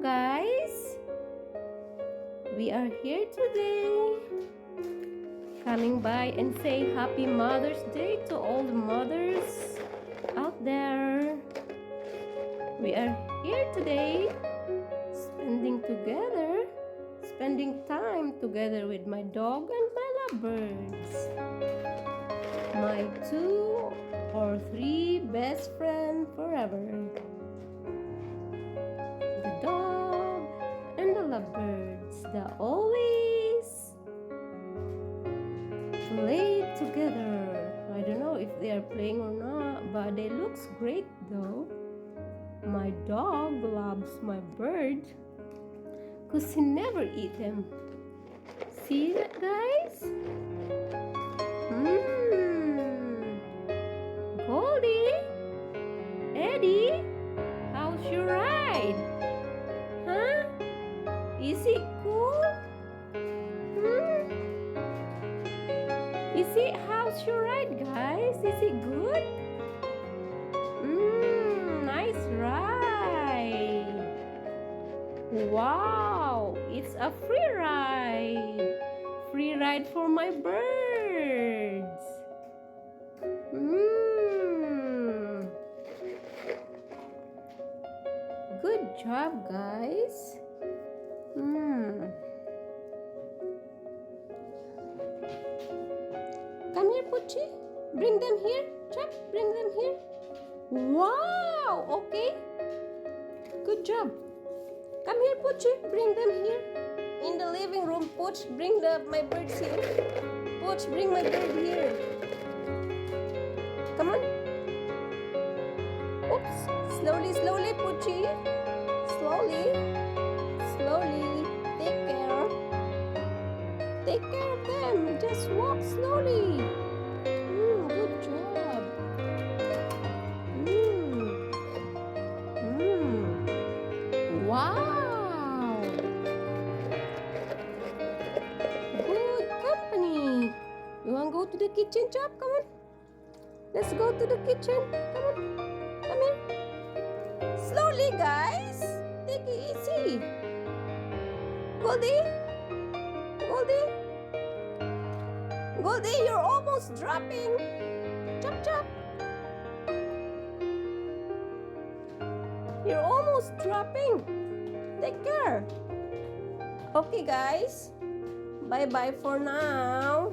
guys. We are here today, coming by and say Happy Mother's Day to all the mothers out there. We are here today, spending time together with my dog and my lovebirds, my 2 or 3 best friends forever. The dog and the lovebirds that always play together. I don't know if they are playing or not, but they looks great though. My dog loves my bird because he never eat them. See that, guys? Goldie, Eddie, how's your ride? Huh? Is it cool? How's your ride, guys? Is it good? Nice ride. Wow, it's a free ride. Free ride for my birds. Good job, guys. Come here, Pucci. Bring them here. Chap, bring them here. Wow, okay. Good job. Come here, Pucci. Bring them here. In the living room, Pucci, bring my birds here. Pucci, bring my bird here. Come on. Oops. Slowly, slowly, Pucci. Slowly. Slowly. Take care. Take care of them. Just walk slowly. Good job. Wow. Good company. You want to go to the kitchen, Chop? Come on. Let's go to the kitchen. Come on. Come here. Slowly, guys. Take it easy. Goldie. Goldie. Goldie, you're almost dropping. Chop, chop. You're almost dropping. Take care. Okay, guys. Bye-bye for now.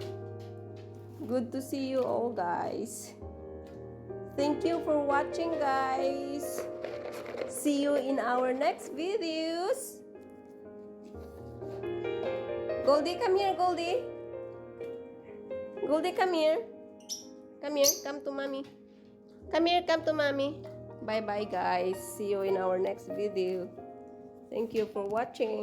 Good to see you all, guys. Thank you for watching, guys. See you in our next videos. Goldie, come here, Goldie. Goldie, come here. Come here, come to mommy. Come here, come to mommy. Bye-bye, guys. See you in our next video. Thank you for watching.